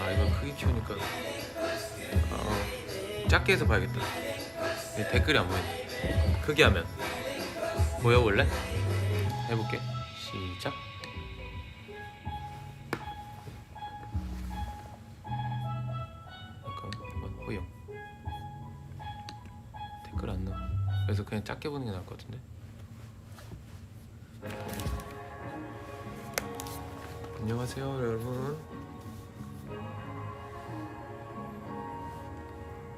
아 이거 크게 키우니까 작게 해서 봐야겠다. 댓글이 안 보인다. 크게 하면 보여 원래? 해볼게. 시작. 잠깐만 호영. 댓글 안 나와. 그래서 그냥 작게 보는 게 나을 것 같은데. 안녕하세요 여러분.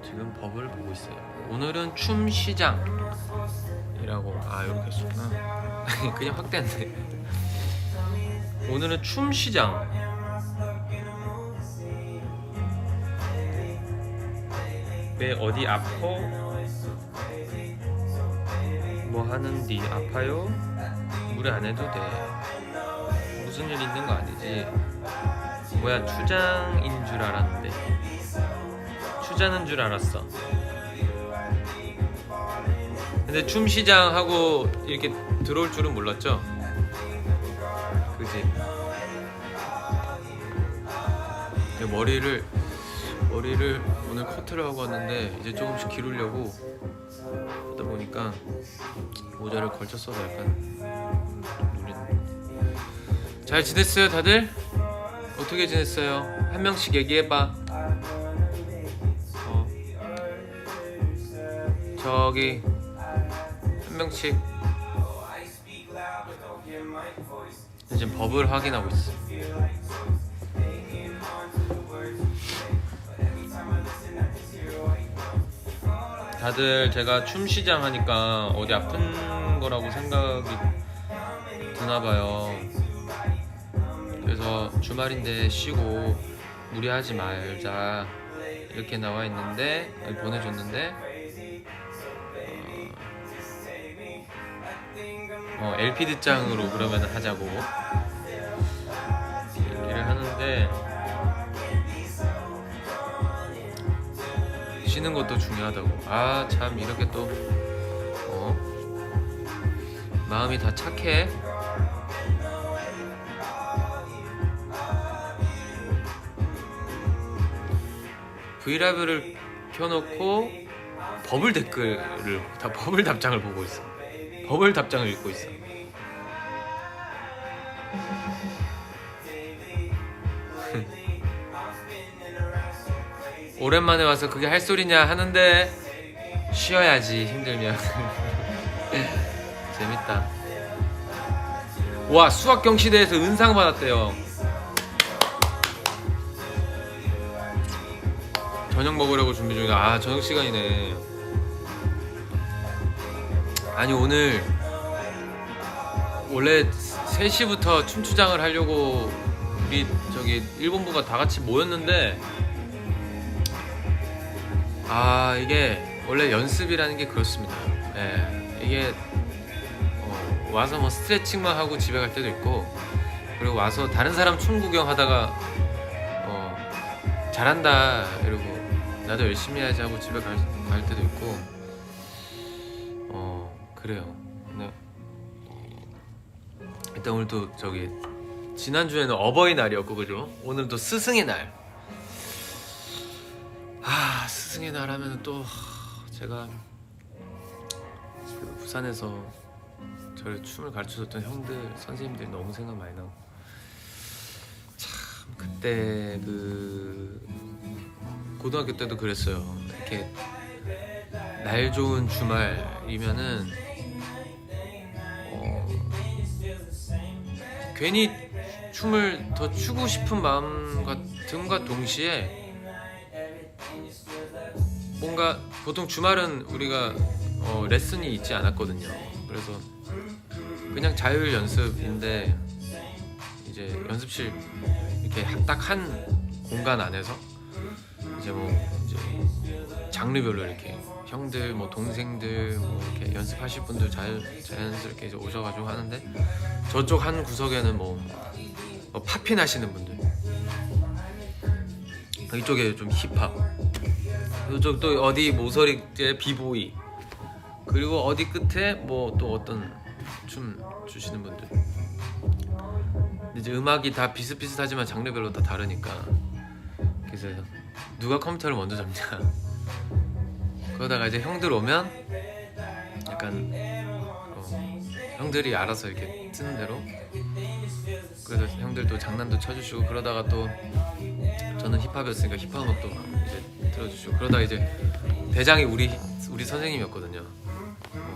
지금 법을 보고 있어요. 오늘은 춤시장이라고. 이렇게 썼구나. 그냥 확대한데. 오늘은 춤시장. 왜 어디 아파? 뭐 하는디? 아파요? 무리 안 해도 돼. 무슨 일 있는 거 아니지? 뭐야 추장인 줄 알았는데 추자는 줄 알았어. 근데 춤시장 하고 이렇게 들어올 줄은 몰랐죠? 그지? 머리를 오늘 커트를 하고 왔는데 이제 조금씩 기르려고 하다 보니까 모자를 걸쳤어도 약간 잘 지냈어요 다들? 어떻게 지냈어요? 한 명씩 얘기해봐. 저기 한 명씩. 지금 법을 확인하고 있어. 다들 제가 춤시장 하니까 어디 아픈 거라고 생각이 드나봐요. 그래서 주말인데 쉬고 무리하지 말자 이렇게 나와 있는데 보내줬는데 LP 듣장으로 그러면 하자고 얘기를 하는데 쉬는 것도 중요하다고. 아 참 이렇게 또 마음이 다 착해. 브이라이브를 켜놓고 버블 댓글을 다 버블 답장을 보고 있어. 버블 답장을 읽고 있어. 오랜만에 와서 그게 할 소리냐 하는데 쉬어야지 힘들면. 재밌다. 와 수학 경시대에서 은상 받았대요. 저녁 먹으려고 준비 중이다. 아 저녁 시간이네. 아니 오늘 원래 3시부터 춤추장을 하려고 우리 저기 일본부가 다 같이 모였는데 아 이게 원래 연습이라는 게 그렇습니다. 예, 이게 와서 뭐 스트레칭만 하고 집에 갈 때도 있고 그리고 와서 다른 사람 춤 구경하다가 잘한다 이러고 나도 열심히 해야지 하고 집에 갈 때도 있고 그래요. 네. 일단 오늘도 저기 지난주에는 어버이날이었고 그죠? 오늘도 스승의 날. 스승의 날 하면 또 제가 부산에서 저를 춤을 가르쳐줬던 형들 선생님들이 너무 생각 많이 나고 참 그때 그 고등학교 때도 그랬어요. 이렇게 날 좋은 주말이면은 괜히 춤을 더 추고 싶은 마음 같음과 동시에 뭔가 보통 주말은 우리가 레슨이 있지 않았거든요. 그래서 그냥 자율 연습인데 이제 연습실 이렇게 딱 한 공간 안에서 이제 뭐 이제 장르별로 이렇게 형들 뭐 동생들 뭐 이렇게 연습하실 분들 자연스럽게 이제 오셔가지고 하는데 저쪽 한 구석에는 뭐 팝핀 하시는 분들, 이쪽에 좀 힙합, 이쪽 또 어디 모서리에 비보이, 그리고 어디 끝에 뭐 또 어떤 춤 추시는 분들. 이제 음악이 다 비슷비슷하지만 장르별로 다 다르니까 그래서 누가 컴퓨터를 먼저 잡냐. 그러다가 이제 형들 오면 약간 형들이 알아서 이렇게 트는 대로, 그래서 형들도 장난도 쳐주시고, 그러다가 또 저는 힙합이었으니까 힙합 음악도 이제 틀어주시고, 그러다 이제 대장이 우리 선생님이었거든요.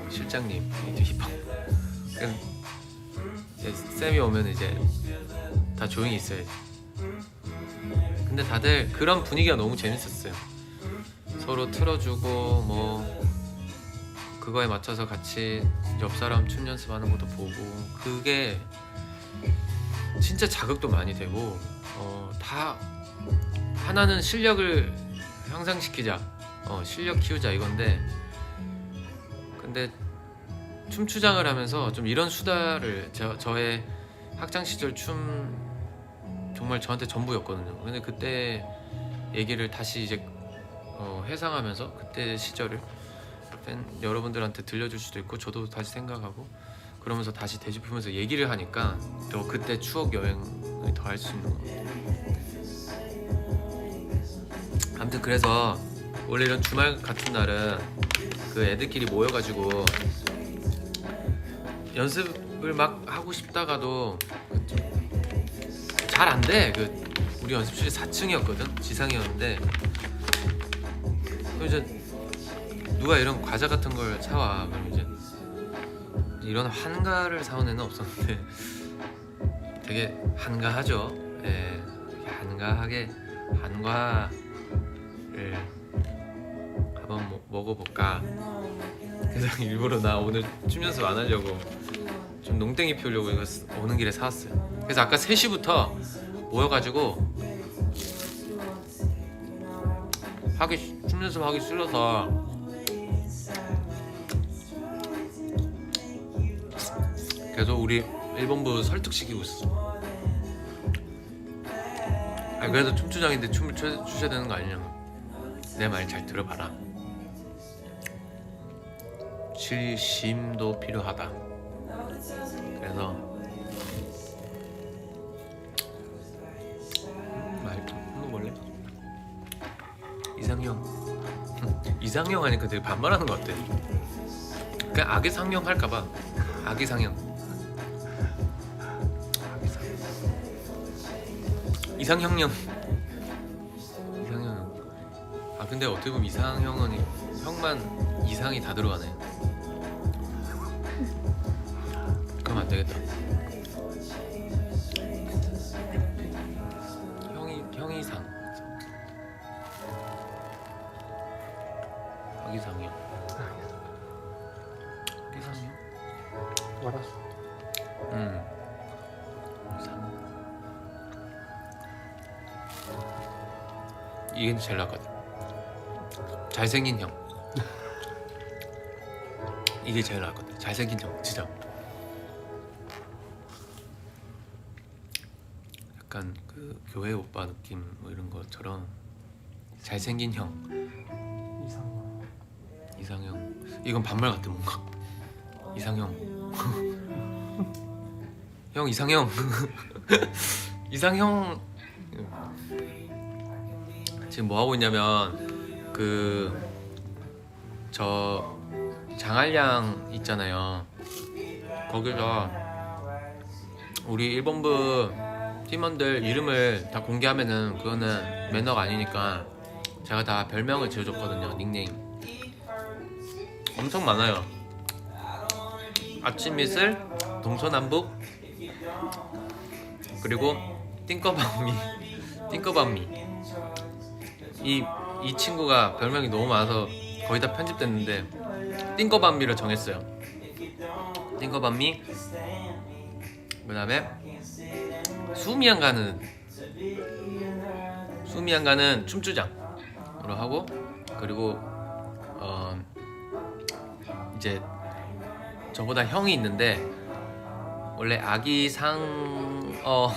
실장님 이제 힙합. 그래서 이제 쌤이 오면 이제 다 조용히 있어야지. 근데 다들 그런 분위기가 너무 재밌었어요. 서로 틀어주고 뭐 그거에 맞춰서 같이 옆 사람 춤 연습하는 것도 보고, 그게 진짜 자극도 많이 되고, 다 하나는 실력을 향상시키자, 실력 키우자 이건데, 근데 춤추장을 하면서 좀 이런 수다를, 저의 학창 시절 춤 정말 저한테 전부였거든요. 근데 그때 얘기를 다시 이제 회상하면서 그때 시절을 팬 여러분들한테 들려줄 수도 있고, 저도 다시 생각하고 그러면서 다시 되짚으면서 얘기를 하니까 또 그때 추억 여행을 더 할 수 있는 것 같아요. 아무튼 그래서 원래 이런 주말 같은 날은 그 애들끼리 모여가지고 연습을 막 하고 싶다가도 잘 안 돼. 우리 연습실이 4층이었거든. 지상이었는데 그럼 이제 누가 이런 과자 같은 걸 사와. 그럼 이제 이런 한가를 사온 애는 없었는데 되게 한가하죠. 예, 한가하게 한과를 한번 먹어볼까. 그래서 일부러 나 오늘 춤 연습 안 하려고 좀 농땡이 피우려고 이거 오는 길에 사왔어요. 그래서 아까 3시부터 모여가지고 춤 연습하기 싫어서 계속 우리 1본부 설득시키고 있어. 그래도 춤추장인데 춤을 추셔야 되는 거 아니냐고. 내 말 잘 들어봐라. 실심도 필요하다. 그래서 말 좀 먹을래? 이상형 하니까 되게 반말하는 것 같아. 그냥 악의상형 할까봐. 악의상형. 이상형형. 근데 어떻게 보면 이상형은 형만 이상이 다 들어가네. 그럼 안 되겠다. 형이상. 이상형. 이상형? 알았어. 이게 제일 낫거든. 잘생긴 형. 이게 제일 낫거든. 잘생긴 형, 진짜. 약간 그 교회 오빠 느낌 뭐 이런 것처럼 잘생긴 형. 이상형. 이건 반말 같아 뭔가. 이상형. 형 이상형. 이상형. 지금 뭐 하고 있냐면 저 장알량 있잖아요. 거기서 우리 1본부 팀원들 이름을 다 공개하면은 그거는 매너가 아니니까 제가 다 별명을 지어줬거든요. 닉네임 엄청 많아요. 아침 이슬, 동서남북, 그리고 띵꺼밤미. 이 친구가 별명이 너무 많아서 거의 다 편집됐는데 띵꺼밤미를 정했어요. 띵꺼밤미. 그 다음에 수미양 가는 춤추장으로 하고, 그리고 이제 저보다 형이 있는데 원래 아기상어로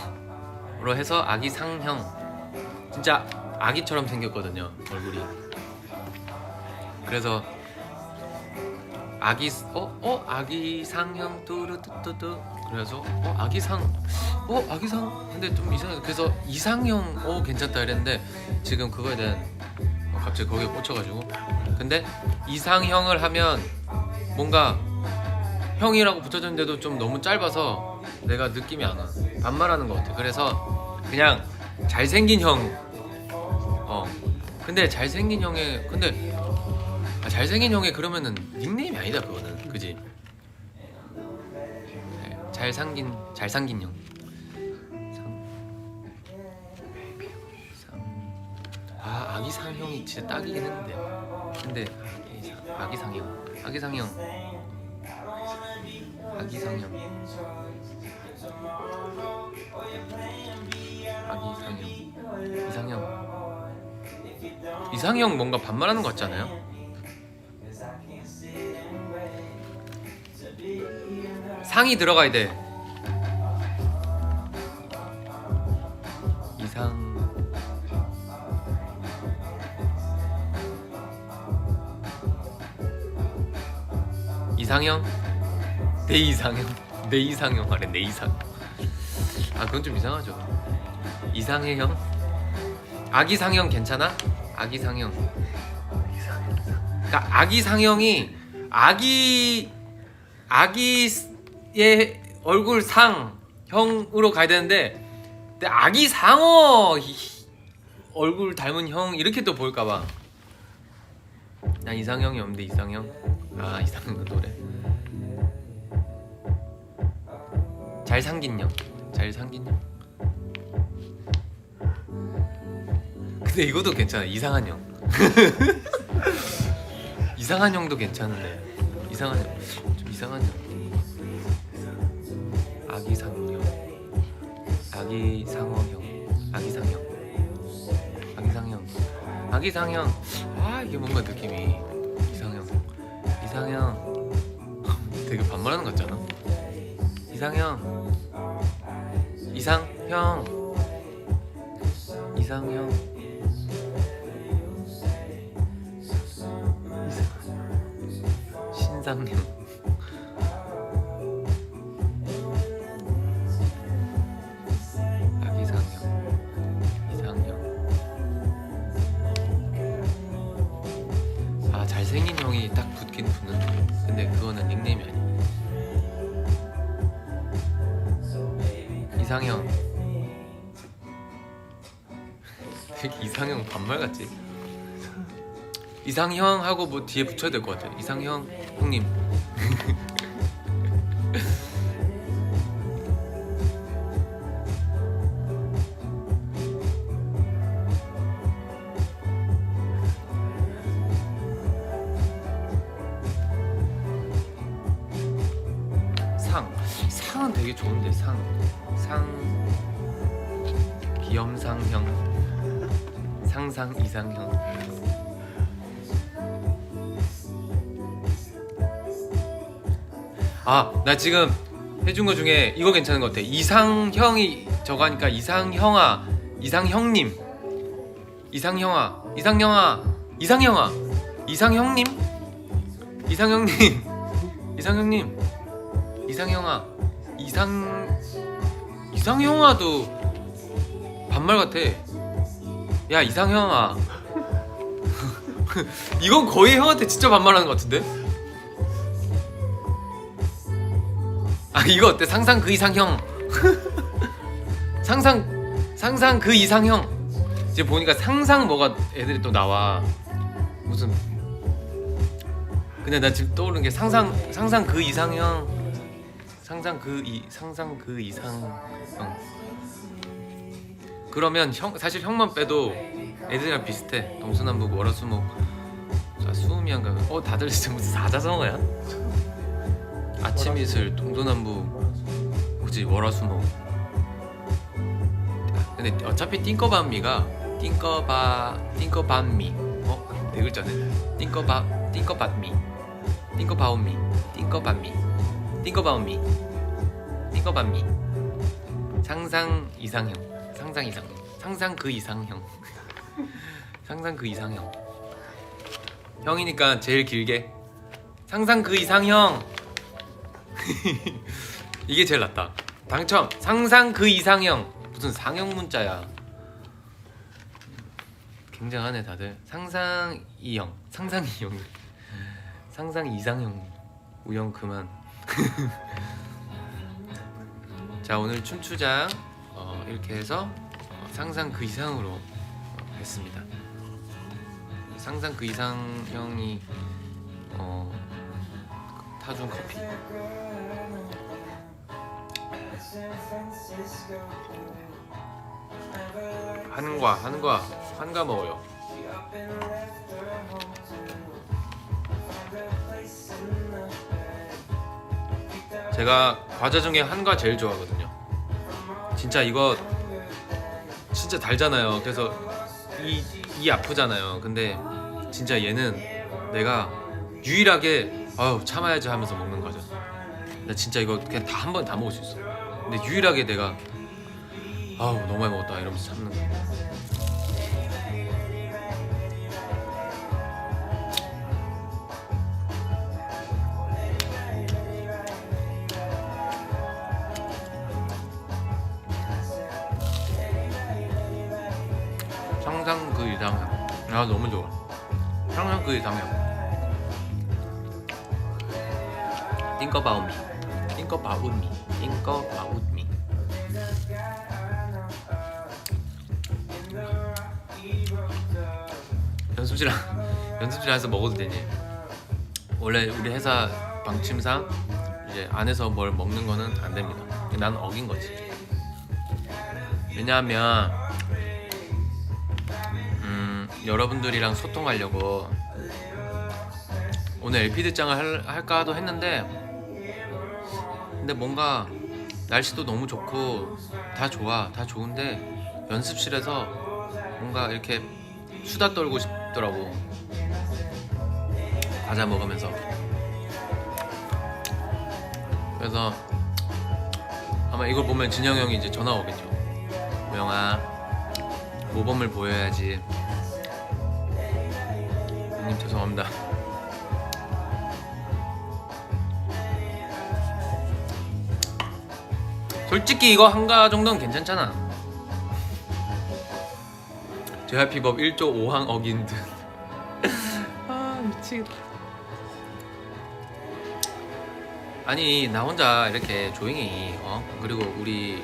해서 아기상형, 진짜 아기처럼 생겼거든요 얼굴이. 그래서 아기상형 뚜루뚜뚜뚜, 그래서 아기상 근데 좀 이상해. 그래서 이상형 괜찮다 이랬는데 지금 그거에 대한 갑자기 거기에 꽂혀가지고. 근데 이상형을 하면 뭔가 형이라고 붙여졌는데도 좀 너무 짧아서 내가 느낌이 안 와. 반말하는 것 같아. 그래서 그냥 잘생긴 형. 근데 잘생긴 형의 잘생긴 형의 그러면은 닉네임이 아니다 그거는, 그지? 잘생긴 형. 아기상형이 진짜 딱이긴 했는데. 근데 아기상형. 이상형 뭔가 반말하는 것 같지 않아요? 상이 들어가야 돼. 이상형? 내 이상형 아래 내 이상. 그건 좀 이상하죠. 이상의 형? 아기상형 괜찮아? 아기상형. 그러니까 아기상형이 아기의 얼굴 상형으로 가야 되는데, 근데 아기상어 얼굴 닮은 형 이렇게 또 보일까봐. 난 이상형이 없는데. 이상형 노래. 잘생긴 형. 근데 이것도 괜찮아. 이상한 형. 이상한 형도 괜찮은데. 이상한 형. 좀 이상한 형. 아기상형. 아기상형. 이게 뭔가 느낌이. 이상형. 되게 반말하는 것 같잖아. 이상형. 신상형. 이상형. 잘생긴 형이 딱 붙긴 붙는데, 근데 그거는 닉네임이 아니야. 이상형. 이상형 반말 같지? 이상형 하고 뭐 뒤에 붙여야 될 것 같아. 이상형 형님. 상은 되게 좋은데. 상 귀염상형. 상상 이상형. 나 지금 해준 거 중에 이거 괜찮은 것 같아. 이상형이 저거 하니까 이상형님. 이상형님. 이상형아도 반말 같아. 야 이상형아. 이건 거의 형한테 진짜 반말하는 것 같은데? 이거 어때? 상상 그 이상형. 상상 그 이상형. 이제 보니까 상상 뭐가 애들이 또 나와. 무슨. 근데 나 지금 떠오르는 게 상상 그 이상형. 상상 그 이상형. 그러면 사실 형만 빼도 애들이랑 비슷해. 동서남북 월화수목. 수음이한가. 다들 진짜 무슨 사자성어야? 아침이슬 동서남북 그치 월화수목. 근데 어차피 띵꺼반미가 띵꺼반미 네 글자네. 띵꺼바 Think about me. Think about me. Think about me. Think about me. Think about me. 상상 이상형. 상상 이상형. 상상 그 이상형. 상상 그 이상형. 형이니까 제일 길게. 상상 그 이상형. 이게 제일 낫다. 당첨. 상상 그 이상형. 무슨 상형 문자야. 굉장하네 다들. 상상 이형. 상상 이형. 상상 이상형. 우영 그만. 자 오늘 춤추장 이렇게 해서 상상 그 이상으로 했습니다. 상상 그 이상형이 타준 커피. 한과 먹어요. 제가 과자 중에 한과 제일 좋아하거든요. 진짜 이거 진짜 달잖아요. 그래서 이 아프잖아요. 근데 진짜 얘는 내가 유일하게 참아야지 하면서 먹는 거죠. 나 진짜 이거 그냥 다 한 번 다 먹을 수 있어. 근데 유일하게 내가 너무 많이 먹었다 이러면서 참는 거. 상상 그 이상형. 너무 좋아. 상상 그 이상형. Think about me. Think about me. Think about me. 연습실에서 먹어도 되니? 원래 우리 회사 방침상 이제 안에서 뭘 먹는 거는 안 됩니다. 난 어긴 거지. 왜냐하면 여러분들이랑 소통하려고 오늘 LPD장을 할까도 했는데 근데 뭔가 날씨도 너무 좋고 다 좋아. 다 좋은데 연습실에서 뭔가 이렇게 수다 떨고 싶더라고. 과자 먹으면서. 그래서 아마 이걸 보면 진영 형이 이제 전화 오겠죠. 우영아 모범을 보여야지. 형님 죄송합니다. 솔직히 이거 한가 정도는 괜찮잖아. JYP법 1조 5항 어긴 듯. 미치겠다. 아니 나 혼자 이렇게 조용히 그리고 우리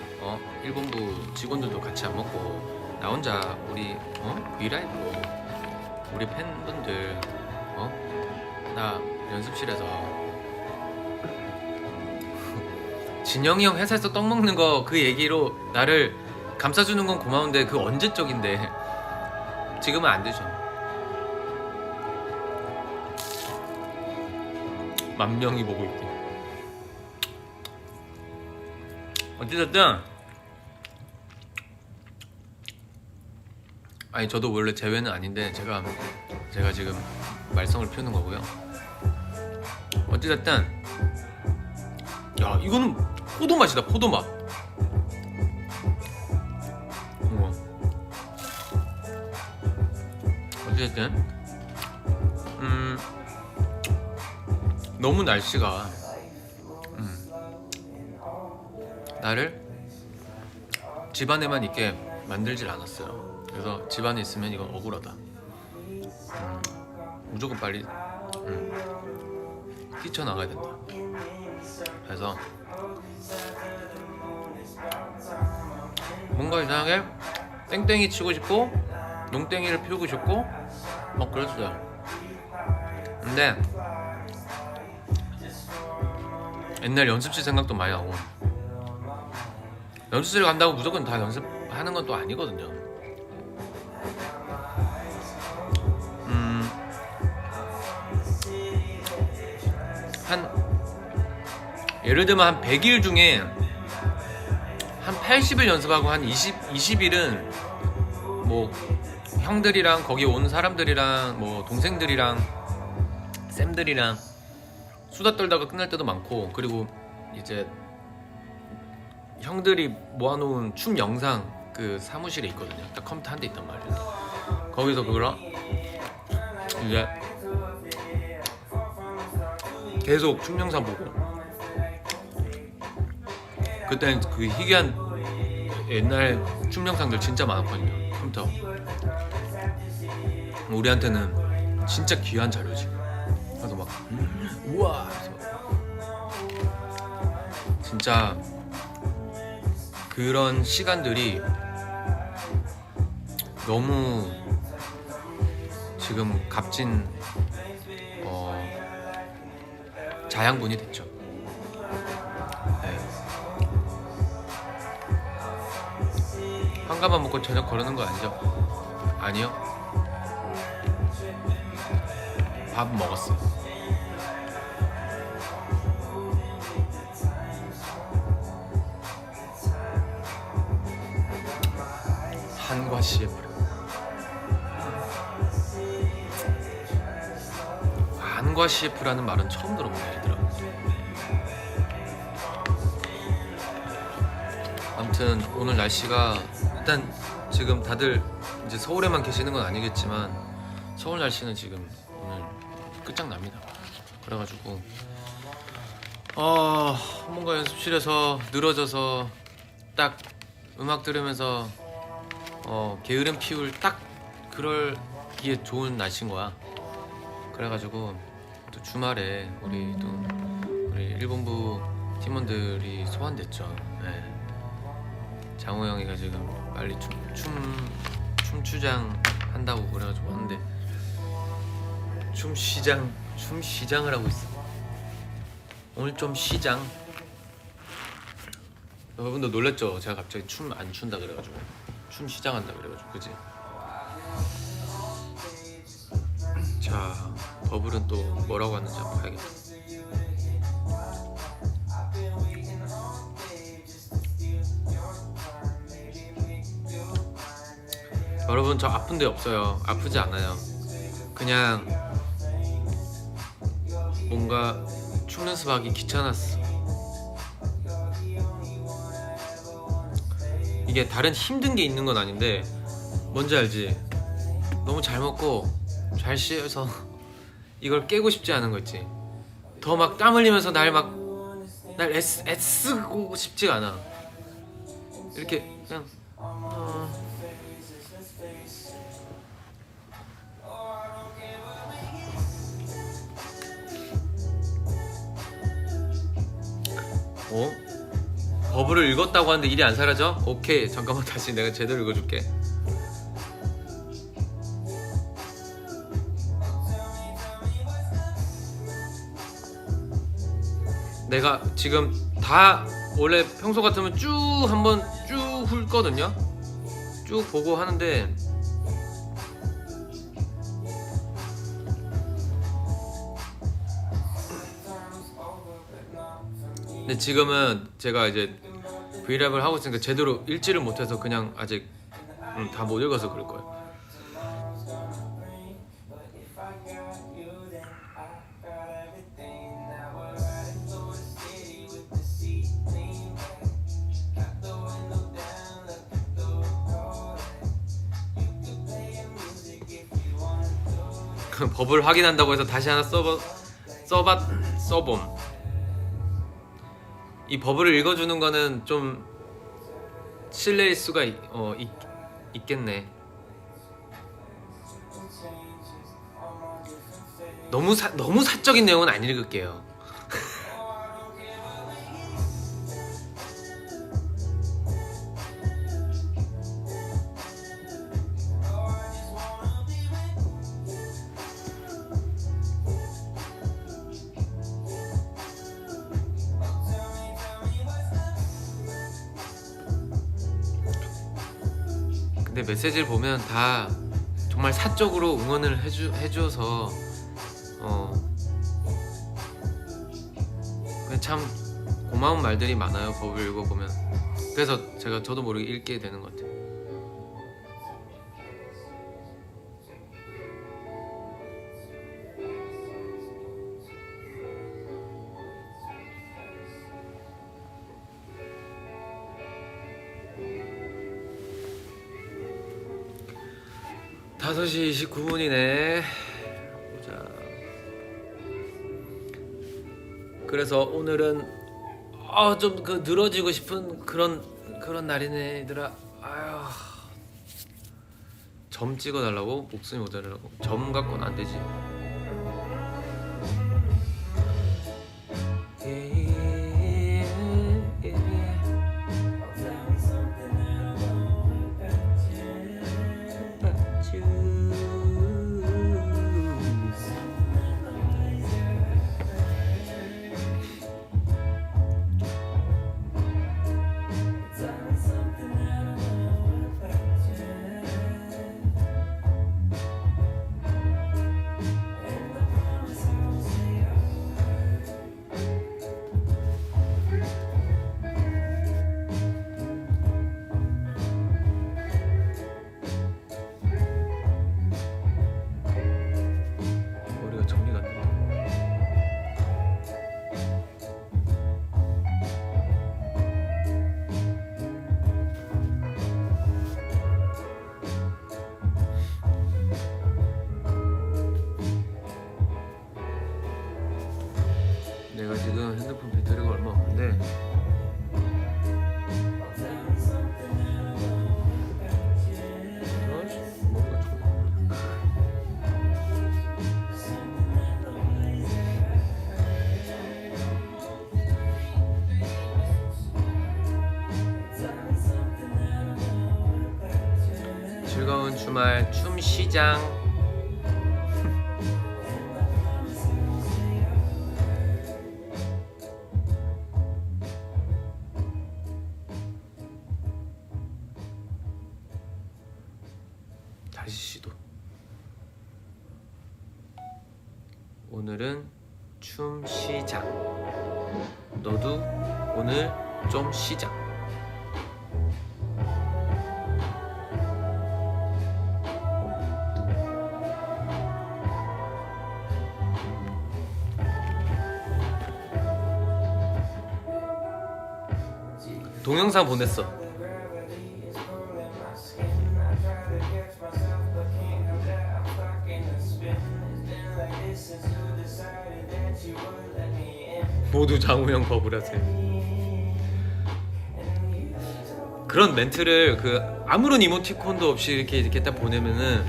일본부 직원들도 같이 안 먹고 나 혼자 우리 브이라이브로 우리 팬분들 나 연습실에서 진영이 형 회사에서 떡 먹는 거 그 얘기로 나를 감싸주는 건 고마운데 그 언제적인데 지금은 안 되죠. 만 명이 보고 있대. 어찌됐든 아니 저도 원래 제외는 아닌데 제가 지금 말썽을 피우는 거고요. 어찌됐든 야 이거는 포도 맛이다. 포도 맛. 어찌됐든 너무 날씨가 나를 집안에만 있게 만들질 않았어요. 그래서 집안에 있으면 이건 억울하다. 무조건 빨리 뛰쳐나가야 된다. 그래서 뭔가 이상하게 땡땡이 치고 싶고 농땡이를 피우고 싶고 막 그랬어요. 근데 옛날 연습실 생각도 많이 나고 연습실 간다고 무조건 다 연습하는 건 또 아니거든요. 예를 들면 한 100일 중에 한 80일 연습하고 한 20일은 뭐 형들이랑 거기 온 사람들이랑 뭐 동생들이랑 쌤들이랑 수다 떨다가 끝날 때도 많고, 그리고 이제 형들이 모아놓은 춤 영상 그 사무실에 있거든요. 딱 컴퓨터 한 대 있단 말이에요. 거기서 그거랑 이제 계속 춤 영상 보고, 그때는 그 희귀한 옛날 춤 영상들 진짜 많았거든요. 컴퓨터 우리한테는 진짜 귀한 자료지. 그래서 막 우와, 그래서 진짜 그런 시간들이 너무 지금 값진 자양분이 됐죠. 네. 한가만 먹고 저녁 거르는 거 아니죠? 아니요. 밥 먹었어요. 한과 CF. 한과 CF라는 말은 처음 들어보네, 얘들아. 아무튼 오늘 날씨가, 일단 지금 다들 이제 서울에만 계시는 건 아니겠지만 서울 날씨는 지금 오늘 끝장납니다. 그래가지고 뭔가 연습실에서 늘어져서 딱 음악 들으면서 게으름 피울 딱 그럴기에 좋은 날씨인 거야. 그래가지고 또 주말에 우리 일본부 팀원들이 소환됐죠. 네. 장호 형이가 지금 빨리 춤추장 한다고 그래가지고 왔는데 춤시장을 하고 있어. 오늘 좀 시장. 여러분도 놀랬죠? 제가 갑자기 춤 안 춘다 그래가지고 춤 시장 한다 그래가지고, 그지? 자, 버블은 또 뭐라고 하는지 한번 봐야겠다. 여러분, 저 아픈 데 없어요. 아프지 않아요. 그냥 뭔가 춤 연습하기 귀찮았어. 이게 다른 힘든 게 있는 건 아닌데, 뭔지 알지? 너무 잘 먹고 잘 쉬어서 이걸 깨고 싶지 않은 거 있지. 더 막 땀 흘리면서 날 애쓰고 싶지가 않아. 이렇게 그냥 버블을 읽었다고 하는데 일이 안 사라져? 오케이, 잠깐만 다시 내가 제대로 읽어줄게. 내가 지금 다 원래 평소 같으면 쭉 한번 쭉 훑거든요. 쭉 보고 하는데 근데 지금은 제가 이제 브이랩을 하고 있으니까 제대로 읽지를 못해서 그냥 아직 다 못 읽어서 그럴 거예요. 법을 확인한다고 해서 다시 하나 써봄. 이 버블을 읽어주는 거는 좀 실례일 수가 있겠네. 너무 사적인 내용은 안 읽을게요. 근데 메시지를 보면 다 정말 사적으로 응원을 해줘서 그냥 참 고마운 말들이 많아요. 법을 읽어보면. 그래서 저도 모르게 읽게 되는 것 같아요. 5시 29분이네. 자, 그래서 오늘은 좀 그 늘어지고 싶은 그런 날이네 얘들아. 아휴, 점 찍어달라고? 목숨이 모자라고? 점 갖고는 안 되지. 머리가 정리가 안 된다. 내가 지금 핸드폰 배터리가 얼마 없는데 머리가 좀 즐거운 주말 춤 시장. 다시 시도. 오늘은 춤 시장. 너도 오늘 좀 시작. 동영상 보냈어. 모두 장우형 버블하세요. 그런 멘트를 그 아무런 이모티콘도 없이 이렇게 딱 보내면은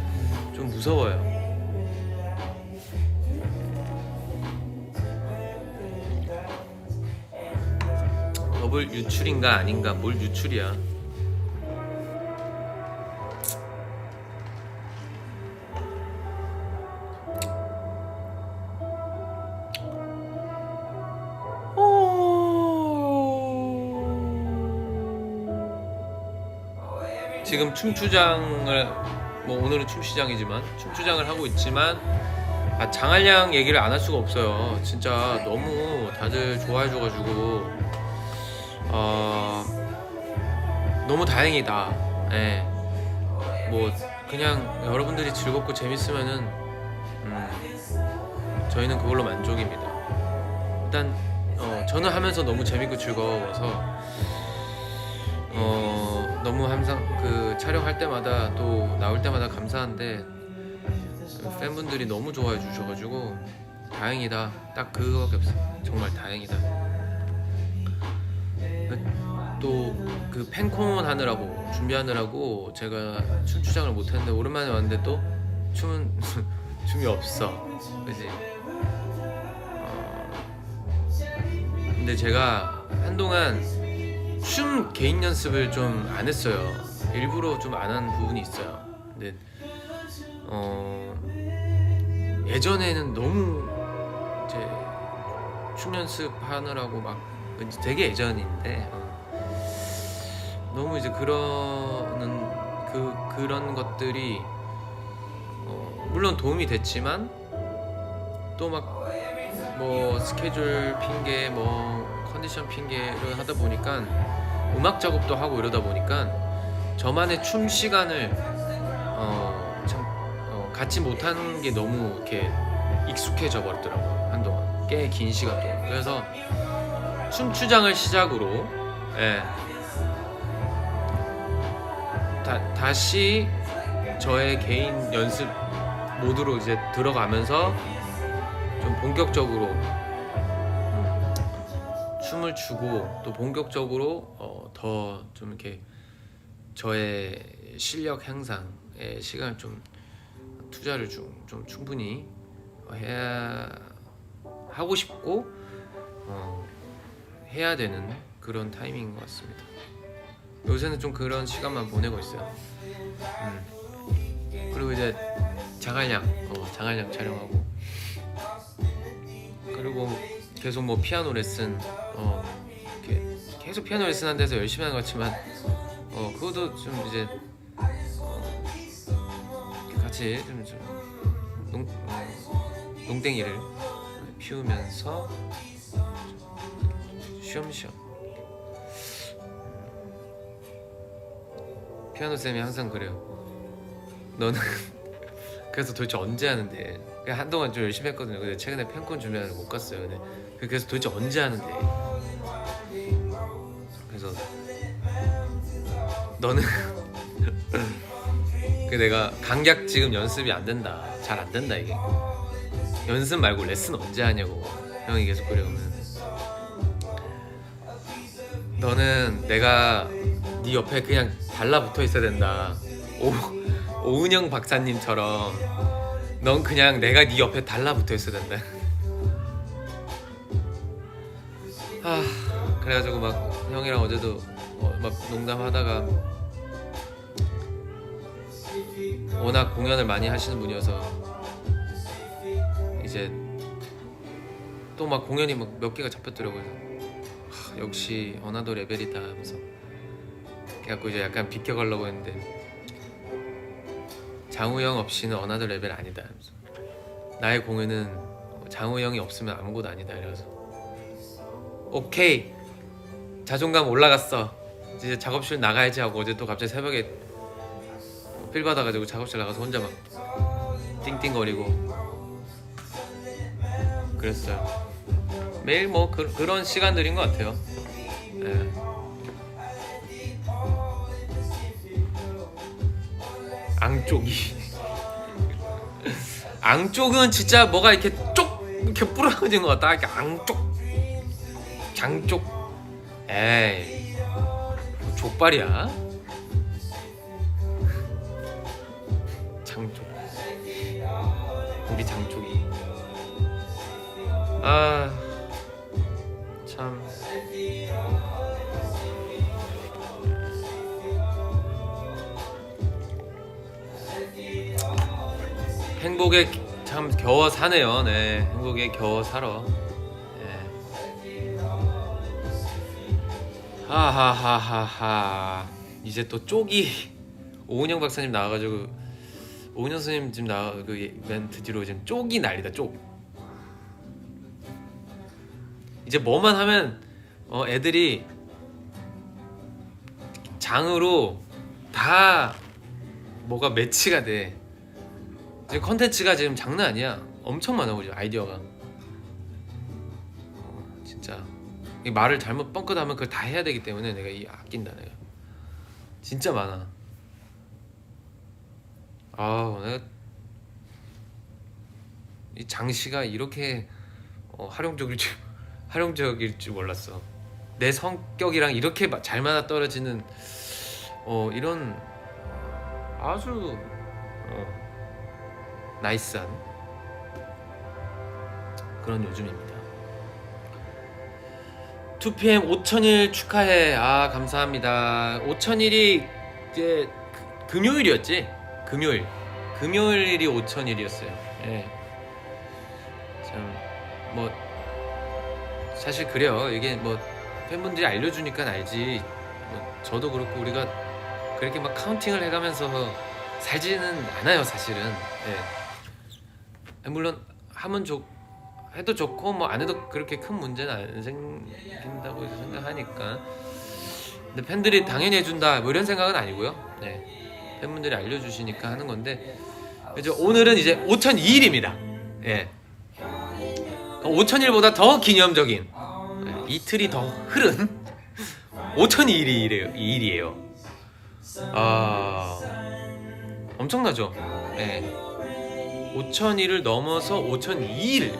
좀 무서워요. 버블 유출인가 아닌가? 뭘 유출이야? 지금 춤추장을 뭐 오늘은 춤시장이지만 춤추장을 하고 있지만 장알량 얘기를 안 할 수가 없어요. 진짜 너무 다들 좋아해줘가지고 너무 다행이다. 예. 뭐 그냥 여러분들이 즐겁고 재밌으면은 저희는 그걸로 만족입니다. 일단 저는 하면서 너무 재밌고 즐거워서 너무 항상 그 촬영할 때마다 또 나올 때마다 감사한데 팬분들이 너무 좋아해 주셔가지고 다행이다. 딱 그거밖에 없어. 정말 다행이다. 또 그 팬콘 하느라고 준비하느라고 제가 춤추장을 못했는데 오랜만에 왔는데 또 춤은 춤이 없어. 그지? 근데 제가 한동안 춤 개인 연습을 좀 안 했어요. 일부러 좀 안 한 부분이 있어요. 근데 예전에는 너무 이제 춤 연습하느라고 막 되게 예전인데 너무 이제 그런 것들이 물론 도움이 됐지만 또 막 뭐 스케줄 핑계 뭐 컨디션 핑계를 하다 보니까 음악 작업도 하고 이러다 보니까 저만의 춤 시간을 갖지 못하는 게 너무 이렇게 익숙해져 버렸더라고요. 한동안 꽤 긴 시간 동안. 그래서 춤추장을 시작으로 다시 저의 개인 연습 모드로 이제 들어가면서 좀 본격적으로 춤을 추고 또 본격적으로 더 좀 이렇게 저의 실력 향상에 시간을 좀 투자를 좀 충분히 해야 하고 싶고 해야 되는 그런 타이밍인 것 같습니다. 요새는 좀 그런 시간만 보내고 있어요. 그리고 이제 장알량 촬영하고 그리고 계속 뭐 피아노 레슨 이렇게 계속 피아노 레슨 한 데서 열심히 하는 것 같지만 그것도 좀 이제 같이 좀 농땡이를 피우면서 쉬엄쉬엄 피아노 쌤이 항상 그래요. 너는 그래서 도대체 언제 하는데? 한동안 좀 열심히 했거든요. 근데 최근에 팬콘 준비하느라 못 갔어요. 근데 그래서 도대체 언제 하는데? 그래서 너는 그 내가 강약 지금 연습이 안 된다. 잘 안 된다 이게. 연습 말고 레슨 언제 하냐고. 형이 계속 그러면 너는 내가 네 옆에 그냥 달라붙어 있어야 된다. 오은영 박사님처럼 넌 그냥 내가 네 옆에 달라붙어 있어야 된다. 그래가지고 막 형이랑 어제도 막 농담하다가 워낙 공연을 많이 하시는 분이어서 이제 또 막 공연이 막 몇 개가 잡혔더라고요. 역시 어나더 레벨이다 하면서 그래갖고 이제 약간 비켜가려고 했는데 장우 형 없이는 어나더 레벨 아니다 하면서 나의 공연은 장우 형이 없으면 아무것도 아니다 이래서 오케이 자존감 올라갔어 이제 작업실 나가야지 하고 어제 또 갑자기 새벽에 필 받아가지고 작업실 나가서 혼자 막 띵띵거리고 그랬어요. 매일 뭐 그런 시간들인 것 같아요. 네. 앙쪽이 앙쪽은 진짜 뭐가 이렇게 이렇게 부러진 것 같다. 이렇게 앙쪽 장쪽 에이 족발이야 장쪽 우리 장쪽이 참 행복에 참 겨워 사네요. 네, 행복에 겨워 살아. 네. 하하하하하. 이제 또 쪽이 오은영 박사님 나와가지고 오은영 선생님 지금 그 멘트 뒤로 지금 쪽이 난리다. 쪽. 이제 뭐만 하면 애들이 장으로 다 뭐가 매치가 돼. 이제 컨텐츠가 지금 장난 아니야. 엄청 많아 보죠 아이디어가. 진짜 이 말을 잘못 뻥끗하면 그걸 다 해야 되기 때문에 내가 아낀다 내가. 진짜 많아. 내가 이 장씨가 이렇게 활용적일 줄 몰랐어. 내 성격이랑 이렇게 잘 맞아 떨어지는 이런 아주 나이스한 그런 요즘입니다. 2PM 5000일 축하해. 감사합니다. 5000일이 이제 금요일이었지? 금요일이 5000일이었어요. 예. 참 뭐 사실 그래요. 이게 뭐 팬분들이 알려주니까 알지. 뭐 저도 그렇고 우리가 그렇게 막 카운팅을 해가면서 살지는 않아요, 사실은. 예. 물론 하면 해도 좋고 뭐 안 해도 그렇게 큰 문제는 안 생긴다고 생각하니까. 근데 팬들이 당연히 해준다 뭐 이런 생각은 아니고요. 네. 팬분들이 알려주시니까 하는 건데 이제 오늘은 이제 5002일입니다. 예. 5000일보다 더 기념적인 이틀이 더 흐른 5002일이에요. 엄청나죠? 예. 5,001을 넘어서 5,002를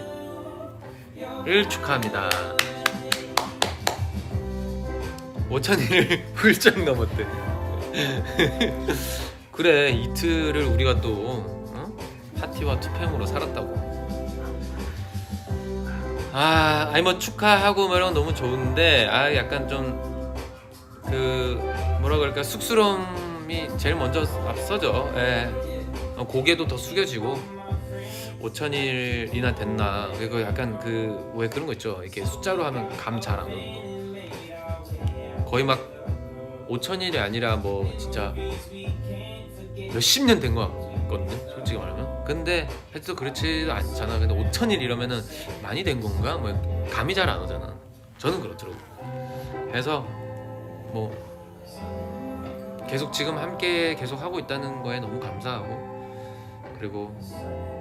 축하합니다. 5,001을 훌쩍 넘었대. 그래, 이틀을 우리가 또 파티와 투팸으로 살았다고. 아니 뭐 축하하고 뭐 이런 건 너무 좋은데 약간 좀 그 뭐라 그럴까, 쑥스러움이 제일 먼저 앞서죠. 예. 고개도 더 숙여지고 5,000일이나 됐나, 그리고 약간 그 왜 그런 거 있죠, 이렇게 숫자로 하면 감 잘 안 오는 거. 거의 막 5,000일이 아니라 뭐 진짜 몇십 년 된 거 같거든요, 솔직히 말하면. 근데 해도 그렇지도 않잖아. 근데 5,000일 이러면은 많이 된 건가? 뭐 감이 잘 안 오잖아. 저는 그렇더라고. 그래서 뭐 계속 지금 함께 계속 하고 있다는 거에 너무 감사하고, 그리고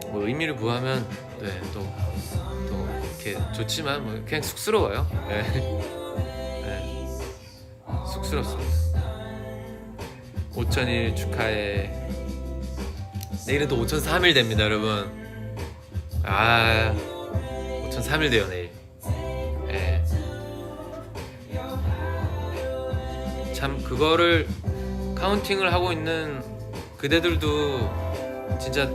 뭐 의미를 부하면 또 이렇게 좋지만 뭐 그냥 쑥스러워요. 네. 네. 쑥스럽습니다. 5,000일 축하해. 내일은 또 5,003일 됩니다, 여러분. 5,003일 돼요, 내일. 네. 참 그거를 카운팅을 하고 있는 그대들도 진짜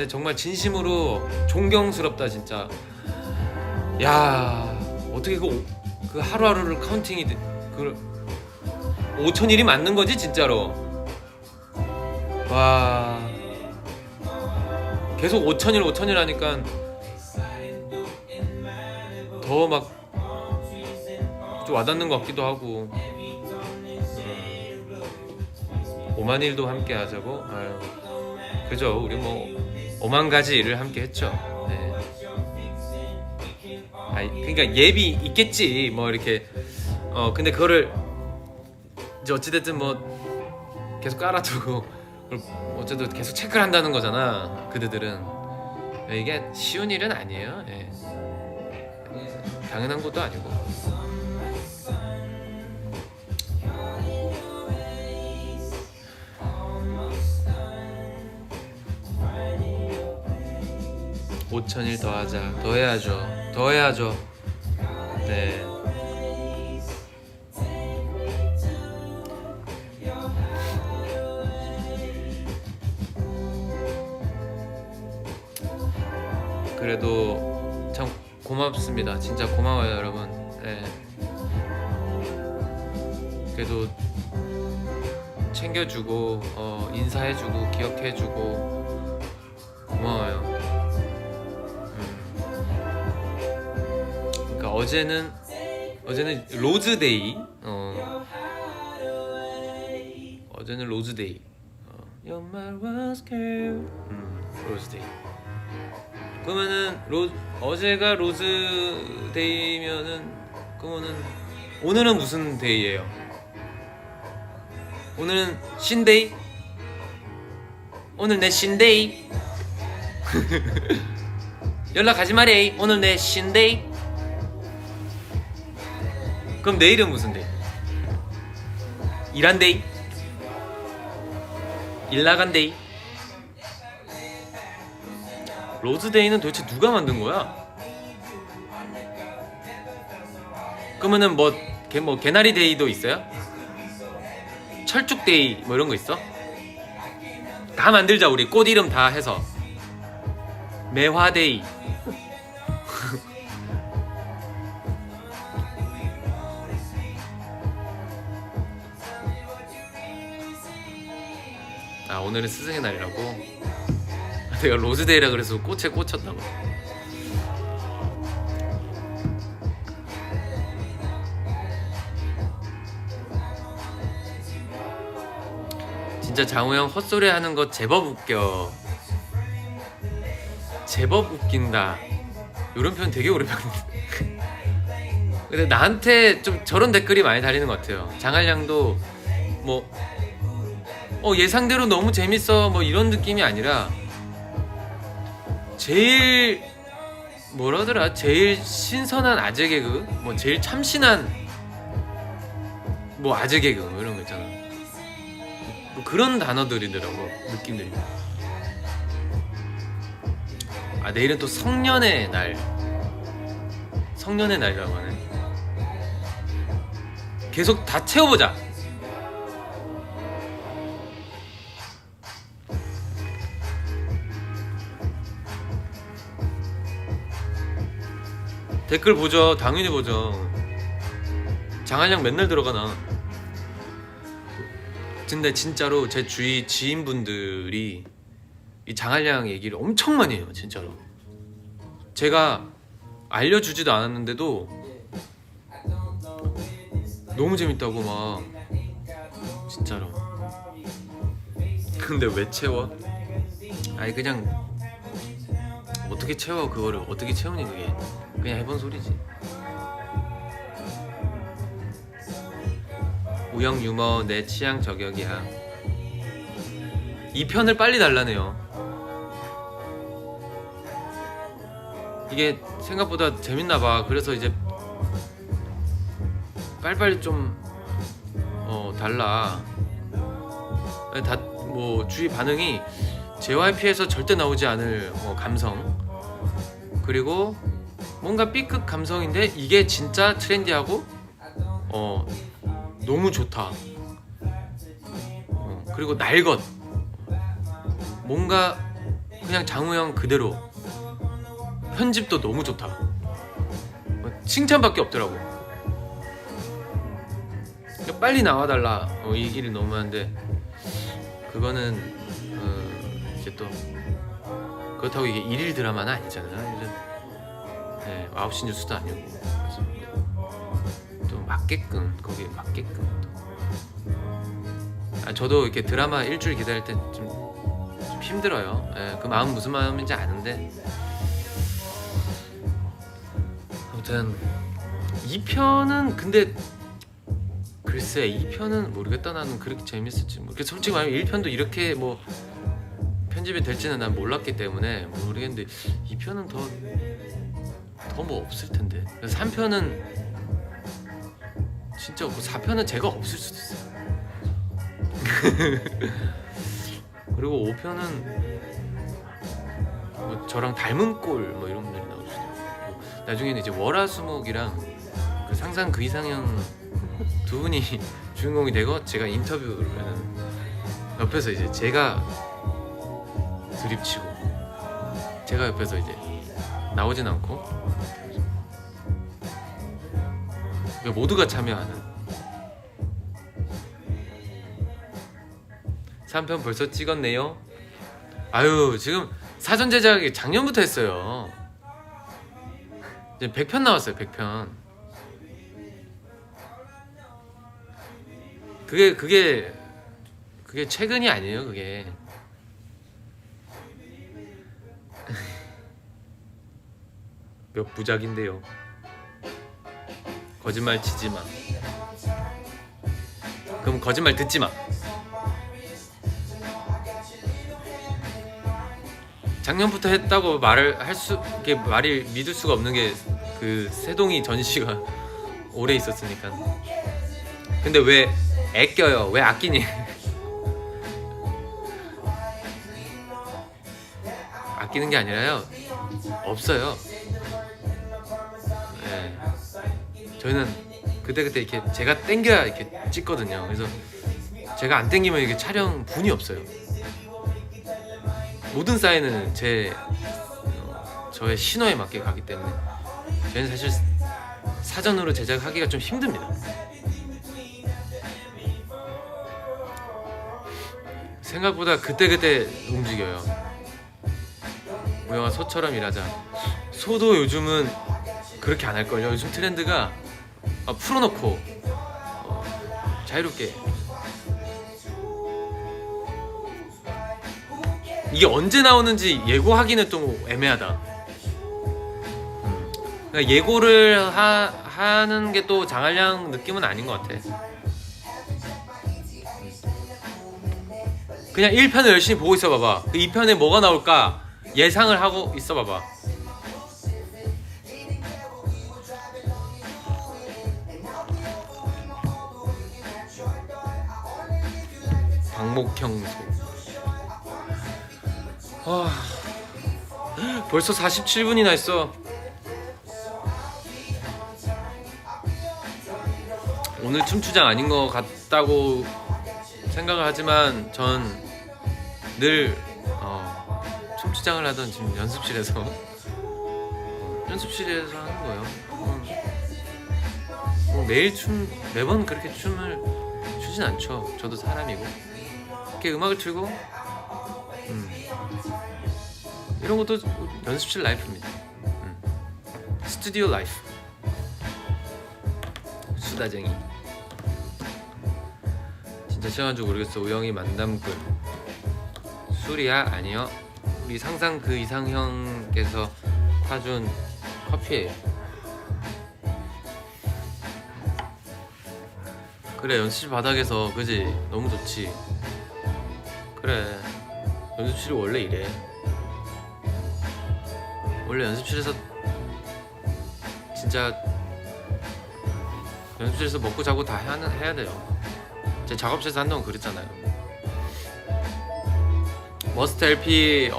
정말 진심으로 존경스럽다, 진짜. 야, 어떻게 그 하루하루를 카운팅이 5,000일이 맞는 거지, 진짜로. 와, 계속 5,000일 하니까 더 막 좀 와닿는 것 같기도 하고. 5만 일도 함께 하자고. 그죠, 우리 뭐 5만 가지 일을 함께 했죠. 네. 그러니까 예비 있겠지 뭐 이렇게. 근데 그거를 이제 어찌됐든 뭐 계속 깔아두고 어쨌든 계속 체크를 한다는 거잖아, 그대들은. 이게 쉬운 일은 아니에요. 예. 당연한 것도 아니고. (5,000일) 더 하자. 더 해야죠. 네. 그래도 참 고맙습니다. 진짜 고마워요, 여러분. 네. 그래도 챙겨주고 인사해주고 기억해주고 고마워요. 그러니까 어제는 로즈데이. 어제는 로즈데이. Your mind was girl. 로즈데이. 그러면은 어제가 로즈데이면은 그러면은 오늘은 무슨 데이예요? 오늘은 신데이? 오늘 내 신데이. 연락하지 마래. 오늘 내 신데이. 그럼 내일은 무슨 데이? 일한 데이? 일 나간 데이? 로즈데이는 도대체 누가 만든 거야? 그러면은 개나리 데이도 있어요? 철쭉 데이 뭐 이런 거 있어? 다 만들자, 우리 꽃 이름 다 해서. 매화 데이. 오늘은 스승의 날이라고? 내가 로즈데이라 그래서 꽃에 꽂혔다고. 진짜 장우 형 헛소리 하는 거 제법 웃겨. 제법 웃긴다. 이런 표현 되게 오래 봤는데. 근데 나한테 좀 저런 댓글이 많이 달리는 것 같아요. 장한량도 뭐 예상대로 너무 재밌어 뭐 이런 느낌이 아니라, 제일 뭐라더라, 제일 신선한 아재 개그, 뭐 제일 참신한 뭐 아재 개그 뭐 이런 거 있잖아. 뭐 그런 단어들이더라고 느낌들이. 아 내일은 또 성년의 날이라고 하네. 계속 다 채워보자. 댓글 보죠. 당연히 보죠. 장한량 맨날 들어가나. 근데 진짜로 제 주위 지인분들이 이 장한량 얘기를 엄청 많이 해요. 진짜로. 제가 알려주지도 않았는데도 너무 재밌다고 막 진짜로. 근데 왜 채워? 아니 그냥 어떻게 채워 그거를. 어떻게 채우니 그게. 그냥 해본 소리지. 우영 유머 내 취향 저격이야. 2편을 빨리 달라네요. 이게 생각보다 재밌나봐. 그래서 이제 빨리빨리 좀 달라. 다 뭐 주위 반응이 JYP에서 절대 나오지 않을 감성, 그리고 뭔가 B급 감성인데 이게 진짜 트렌디하고 너무 좋다. 그리고 날것, 뭔가 그냥 장우영 그대로. 편집도 너무 좋다. 칭찬밖에 없더라고. 빨리 나와달라 이 길이 너무 한데, 그거는 이제 또 그렇다고 이게 일일 드라마는 아니잖아요. 이제 9시 뉴스도 아니고. 그래서 또 맞게끔, 거기에 맞게끔 또. 저도 이렇게 드라마 일주일 기다릴 때 좀 힘들어요. 그 마음 무슨 마음인지 아는데, 아무튼 2편은 근데 글쎄 2편은 모르겠다. 나는 그렇게 재밌을지 모르겠어. 솔직히 말하면 1편도 이렇게 뭐 편집이 될지는 난 몰랐기 때문에 모르겠는데 2편은 더 뭐 없을 텐데. 3편은 진짜 없고 4편은 제가 없을 수도 있어요. 그리고 5편은 뭐 저랑 닮은 꼴 뭐 이런 분들이 나올 수도 있고, 나중에는 이제 월화수목이랑 그 상상 그 이상형 두 분이 주인공이 되고, 제가 인터뷰를 하는 옆에서 이제 제가 드립치고, 제가 옆에서 이제 나오진 않고 모두가 참여하는. 3편 벌써 찍었네요. 아유 지금 사전 제작이 작년부터 했어요. 이제 100편 나왔어요. 100편. 그게 최근이 아니에요. 그게 몇 부작인데요. 거짓말 치지 마. 그럼 거짓말 듣지 마. 작년부터 했다고 말을 이게 말이 믿을 수가 없는 게 그 세동이 전시가 오래 있었으니까. 근데 왜 아껴요? 왜 아끼니? 아끼는 게 아니라요. 없어요. 네. 저희는 그때 이렇게 제가 땡겨야 이렇게 찍거든요. 그래서 제가 안 땡기면 이게 촬영 분이 없어요. 모든 사인은 저의 신호에 맞게 가기 때문에 저희는 사실 사전으로 제작하기가 좀 힘듭니다. 생각보다 그때 움직여요. 우영아 소처럼 일하자. 소도 요즘은 그렇게 안 할걸요. 요즘 트렌드가 풀어놓고 자유롭게. 이게 언제 나오는지 예고하기는 좀 애매하다. 그러니까 예고를 하는 게 또 장한량 느낌은 아닌 것 같아. 그냥 1편을 열심히 보고 있어 봐봐. 그 2편에 뭐가 나올까 예상을 하고 있어 봐봐. 광목형 소. 벌써 47분이나 했어. 오늘 춤추장 아닌 것 같다고 생각을 하지만 전 늘 춤추장을 하던 지금 연습실에서 하는 거예요. 매일 매번 그렇게 춤을 추진 않죠. 저도 사람이고 이렇게 음악을 틀고 이런 것도 연습실 라이프입니다. 스튜디오 라이프. 수다쟁이. 진짜 시원한지 모르겠어. 우영이 만담글. 술이야? 아니요. 우리 상상 그 이상형께서 타준 커피예요. 그래, 연습실 바닥에서 그지? 너무 좋지. 그래, 연습실이 원래 이래. 원래 연습실에서 진짜 연습실에서 먹고 자고 다 해야 돼요. 제 작업실에서 한동안 그랬잖아요. 머스트 LP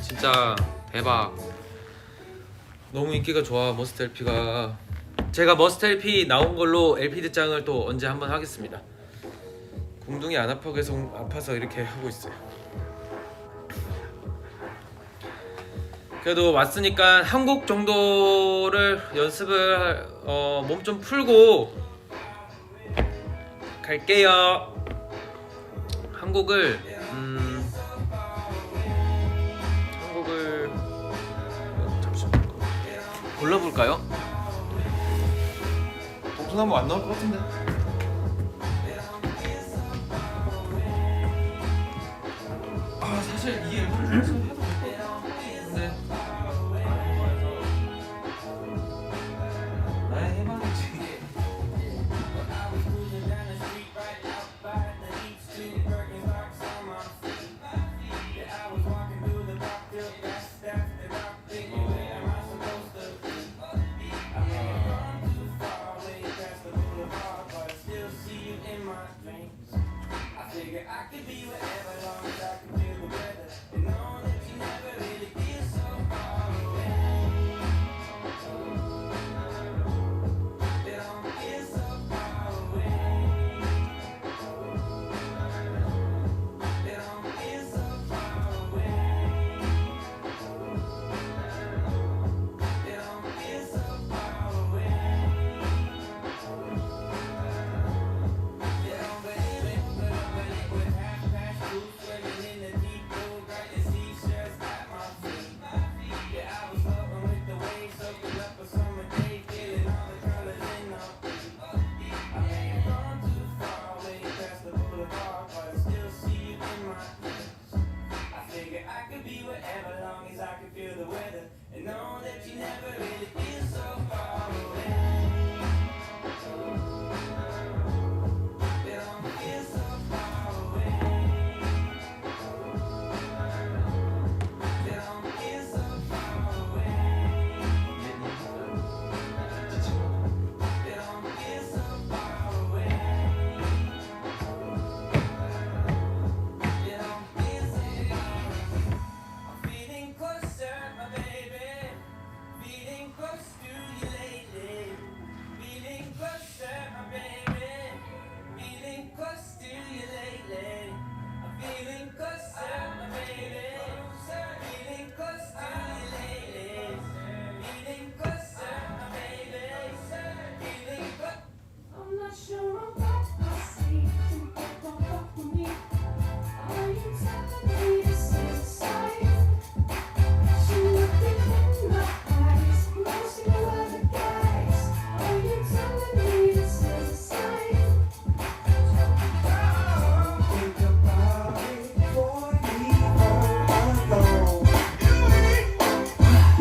진짜 대박. 너무 인기가 좋아. 머스트 LP가. 제가 머스트 LP 나온 걸로 LP 대장을 또 언제 한번 하겠습니다. 공둥이 안 아파서 이렇게 하고 있어요. 그래도 왔으니까 한 곡 정도를 연습을 몸 좀 풀고 갈게요. 한 곡을 잠시만 골라볼까요? 동서나무 안 나올 것 같은데. 사실 이 앨범을 해도 될것 같아. 근데 나의 해방이지.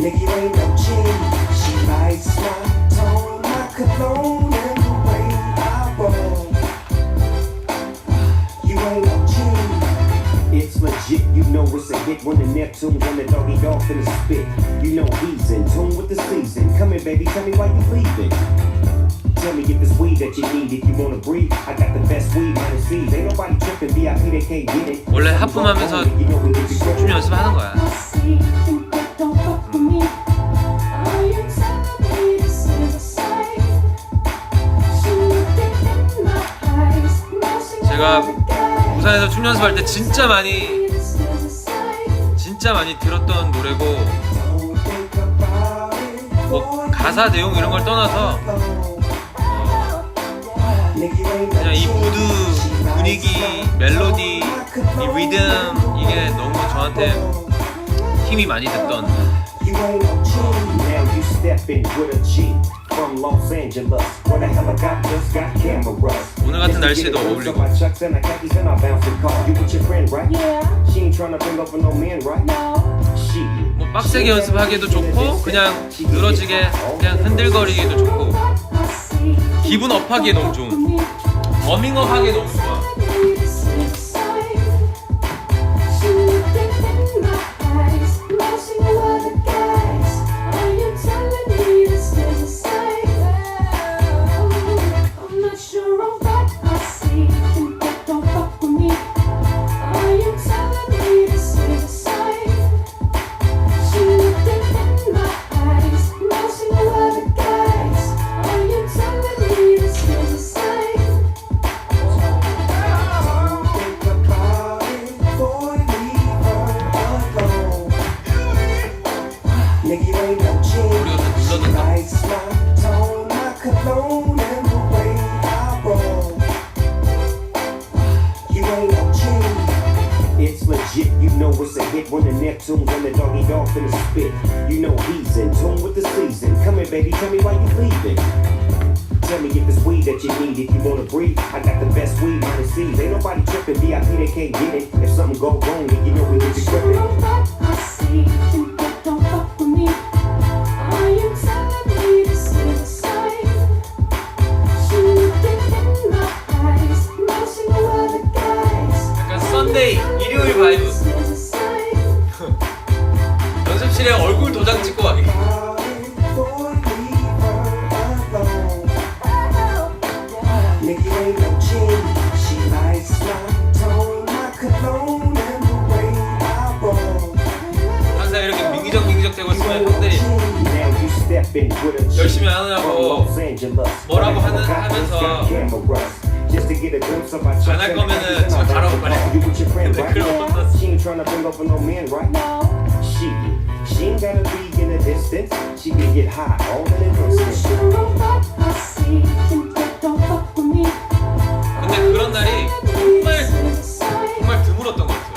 Nigga, you ain't no G. She bites my tongue, my cologne, and the way I roll. You ain't no G. It's legit, you know it's a hit when the Neptune's on the doggy dog in the spit. You know he's in tune with the season. Come here, baby, tell me why you leaving. Tell me if it's weed that you need if you wanna breathe. I got the best weed, minus seeds. Ain't nobody tripping, VIP they can't get it. 원래 하품하면서 춤 연습하는 거야. 제가 부산에서 춤 연습할 때 진짜 많이 들었던 노래고, 뭐 가사 내용 이런 걸 떠나서 그냥 이 무드, 분위기, 멜로디, 이 리듬, 이게 너무 저한테 힘이 많이 됐던. You ain't no G. Now you stepping with a G from Los Angeles, where the helicopters got cameras. 오늘 같은 날씨에도 어울리고. My chucks and my khakis and I bounce the car. You with your friend, right? Yeah. She ain't tryna bring over no man, right? No. She. 뭐 빡세게 연습하기도 좋고, 그냥 늘어지게 그냥 흔들거리기도 좋고, 기분 업하기에 너무 좋은, 워밍업 하기에 너무 좋아. It's legit, you know it's a hit when the Neptune's when the doggy dog finna spit. You know he's in tune with the season. Come here, baby, tell me why you leaving. Tell me if it's weed that you need if you wanna breathe. I got the best weed, minus seeds. Ain't nobody tripping, VIP they can't get it. If something go wrong, then you know we get you gripping. 약간 썬데이, 일요일 바이브. 연습실에 얼굴 도장 찍고 가기. 항상 이렇게 민기적 되고 있으면 형들이 열심히 하느라고 뭐라고 하면서 안 할 거면은 저 가라고 말해. 근데 그런 거 없었어. She ain't tryna bring over no man, right? No. She ain't gotta be in a distance. She can get high all in an instant. 근데 그런 날이 정말 드물었던 것 같아요.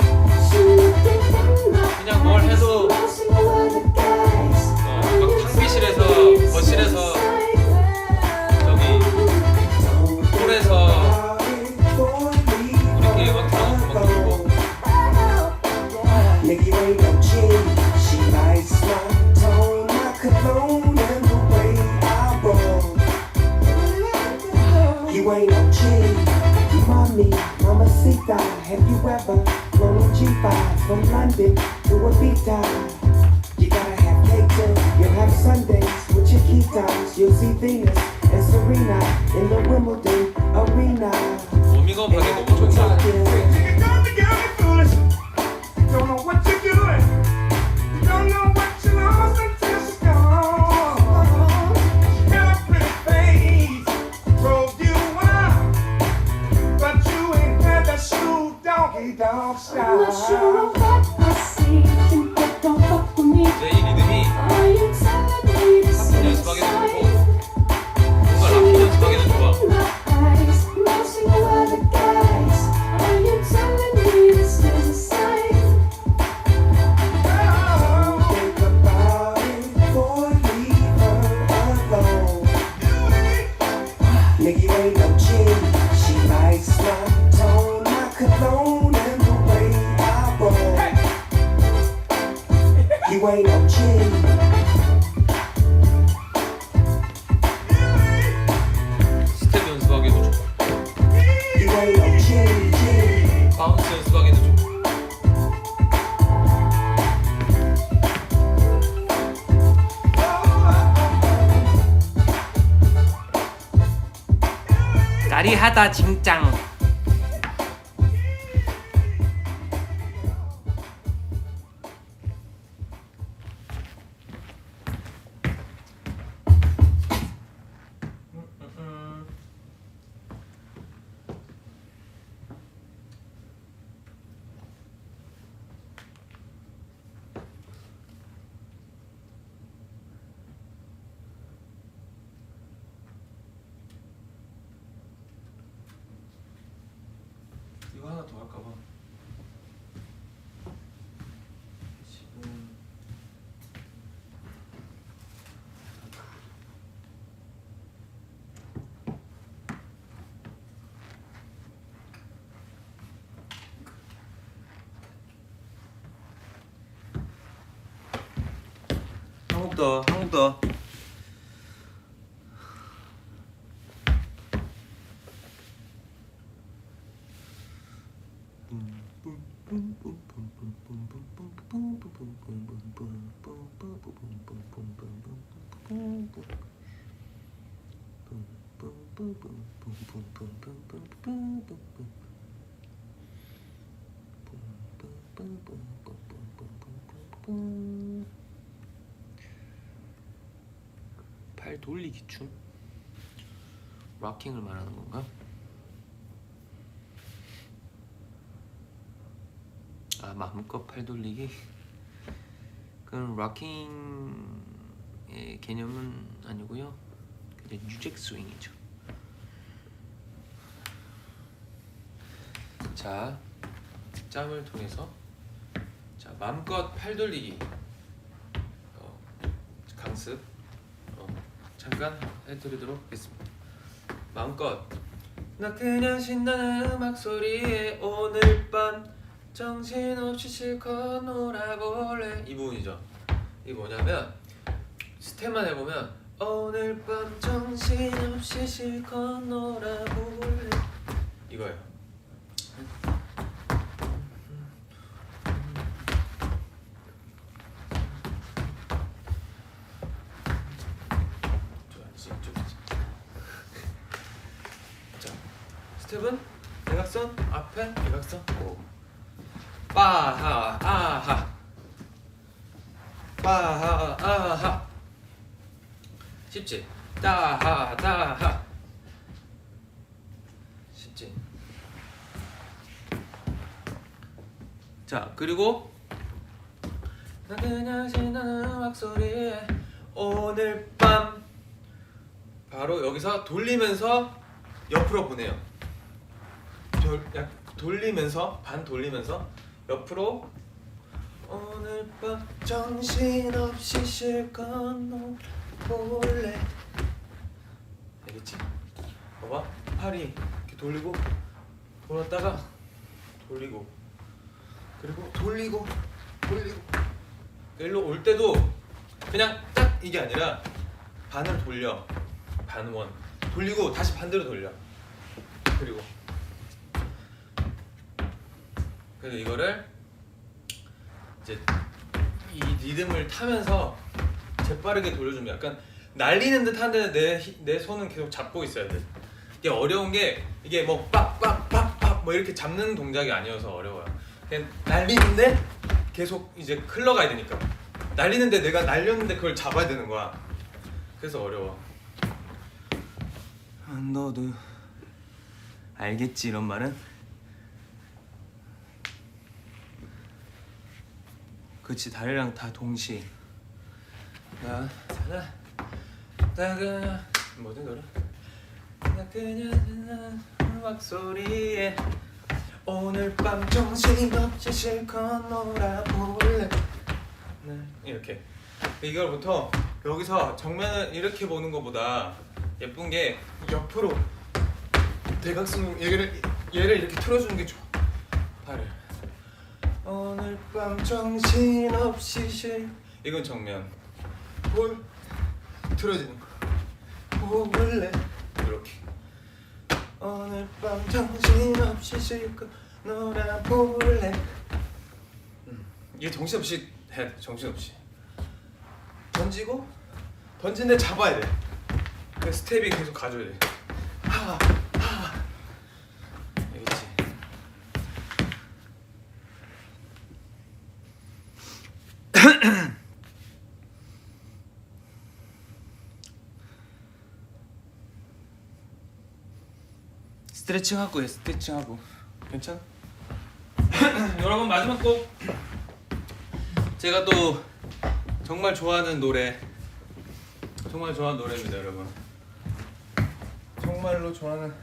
그냥 뭘 해도 막 탕비실에서, 거실에서, 저기 홀에서 우리끼리 막 틀어놓고 막 놀고. Nigga, you ain't no G. She likes my tone, my cologne, and the way I roll. You ain't no G. Mommy, mamacita, have you ever flown on G5 from London to Ibiza? You gotta have cake too. You'll have Sundays with your guitars. You'll see Venus and Serena in the Wimbledon arena. 워밍업 하기 너무 좋은 것 같아요. Don't know what you're doing. You don't know what you lost until she's gone. She got a pretty face, drove you wild, but you ain't had that shoe doggy dog style. 내 이 리듬이 팝 연습하기도 좋고, 뭔가 락킹 연습하기도 좋아. Think about it, boy, leave her alone. Nigga, you ain't no G. She likes my tone, my cologne, and the way I roll. You ain't no G. 스텝 연습하기도 좋고, You ain't no G. 바운스 연습하기도 좋고. 하다 징짱. 이거 하나 더 할까 봐. 지금 한국 더, 한국 더. 팔 돌리기 춤? 락킹을 말하는 건가? 아, 마음껏 팔 돌리기? 그건 락킹의 개념은 아니고요. 그냥 뉴잭 스윙이죠. 자, 짬을 통해서 자, 마음껏 팔 돌리기 강습 잠깐 해드리도록 하겠습니다. 마음껏 나 그냥 신나는 음악 소리에 오늘 밤 정신없이 실컷 놀아볼래. 이 부분이죠. 이게 뭐냐면 스텝만 해보면 오늘 밤 정신없이 실컷 놀아볼래 이거예요. 자, 스텝은 대각선 앞에 대각선 오. 빠하 아하 빠하 아하 쉽지? 따하 따하 쉽지? 자, 그리고 나 그냥 신나는 음악 소리에 오늘 밤 바로 여기서 돌리면서 옆으로 보내요. 돌리면서 반 돌리면서 옆으로 오늘 밤 정신없이 실컷 놀볼래. 알겠지? 봐봐, 팔이 이렇게 돌리고 돌았다가 돌리고 그리고 돌리고 일로 올 때도 그냥 딱 이게 아니라 반을 돌려. 반원 돌리고 다시 반대로 돌려. 그리고 그래서 이거를 이제 이 리듬을 타면서 재빠르게 돌려주면 약간 날리는 듯 한데 내 손은 계속 잡고 있어야 돼. 이게 어려운 게 이게 뭐 빡빡빡빡 뭐 이렇게 잡는 동작이 아니어서 어려워요. 그냥 날리는데 계속 이제 흘러가야 되니까. 날리는데 내가 날렸는데 그걸 잡아야 되는 거야. 그래서 어려워. 너도 알겠지 이런 말은? 그치, 다리랑 다 동시에. 나 그냥 뭐지 노래? 나 그냥 음악 소리에 오늘 밤 정신없이 실컷 놀아볼래. 이렇게 이걸부터 여기서 정면을 이렇게 보는 것보다 예쁜 게 옆으로 대각선 얘를 이렇게 틀어주는 게 좋아. 팔을 오늘 밤 정신없이 이건 정면 볼 틀어지는 거 볼래 이렇게 오늘 밤 정신없이 실컷 놀아볼래. 이게 정신없이 해야 돼. 정신없이 던지고 던지는데 잡아야 돼. 그 스텝이 계속 가줘야 돼. 스트레칭하고 해. 스트레칭하고. 괜찮아? 여러분 마지막 곡. 제가 또 정말 좋아하는 노래입니다, 여러분. 정말로 좋아하는.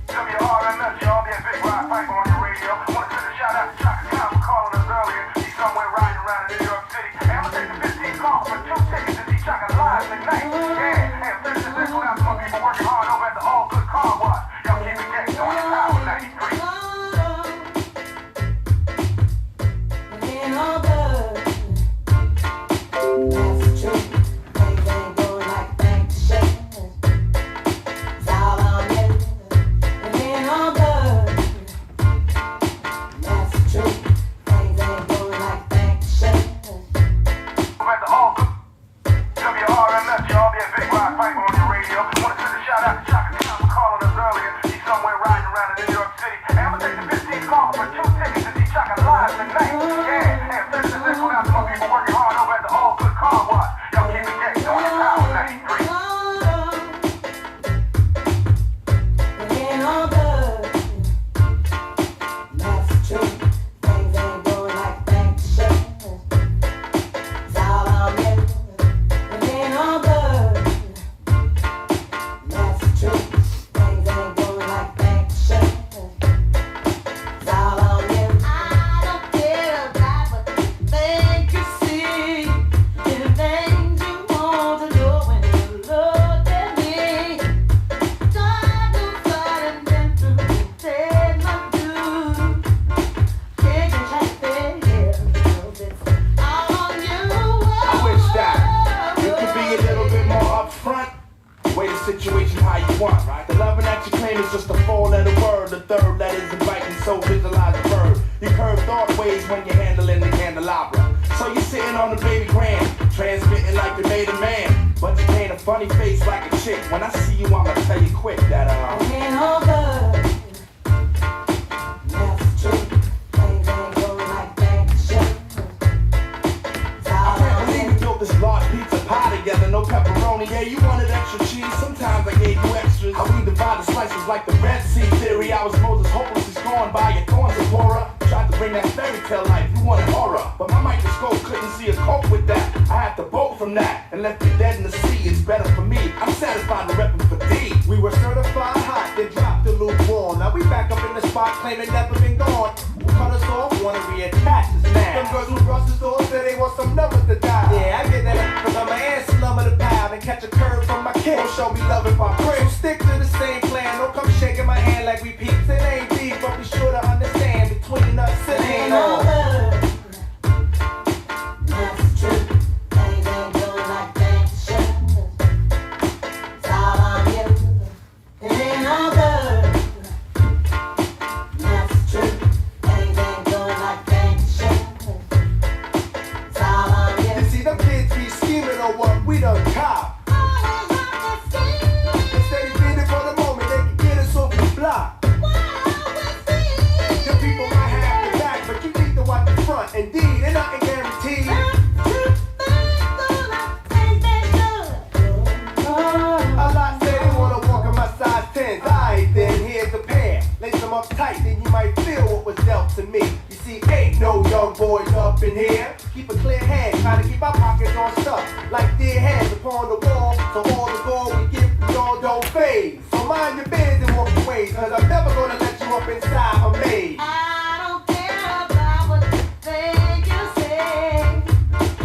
WRMS, y'all be a big rock pipe on your radio. Wanna send a shout out to Chaka Khan for calling us earlier. He's somewhere riding around in New York City. And I'm gonna take the 15 calls for 2 tickets to see Chaka live tonight. Yeah, and finish this one out to my people working hard over at the All Good Car Wash. Y'all keep it gay, doing it power 93.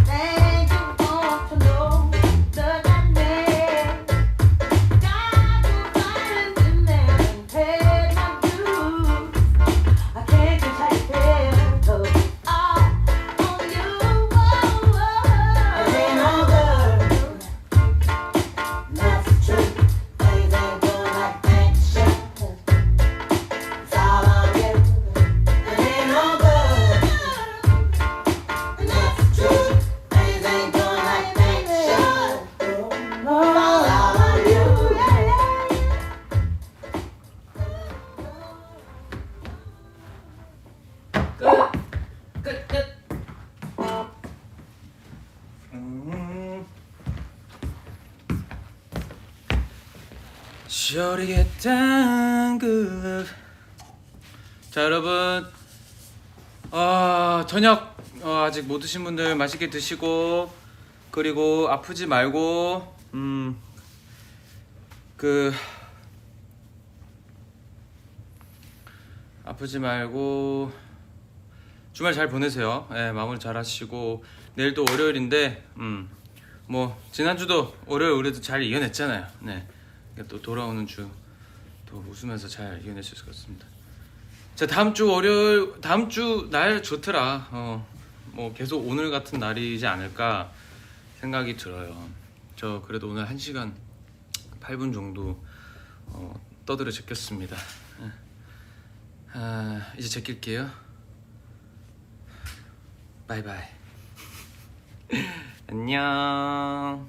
Think you want to know the 시어리게 땅끝. 자 여러분, 저녁 아직 못 드신 분들 맛있게 드시고, 그리고 아프지 말고 아프지 말고 주말 잘 보내세요. 예, 마무리 잘 하시고, 내일 또 월요일인데 뭐 지난주도 월요일 우리도 잘 이겨냈잖아요. 네, 또 돌아오는 주 또 웃으면서 잘 이겨낼 수 있을 것 같습니다. 자, 다음 주 월요일, 다음 주 날 좋더라. 뭐 계속 오늘 같은 날이지 않을까 생각이 들어요. 저 그래도 오늘 1시간 8분 정도 떠들어 제꼈습니다. 이제 제낄게요. 바이바이. 안녕.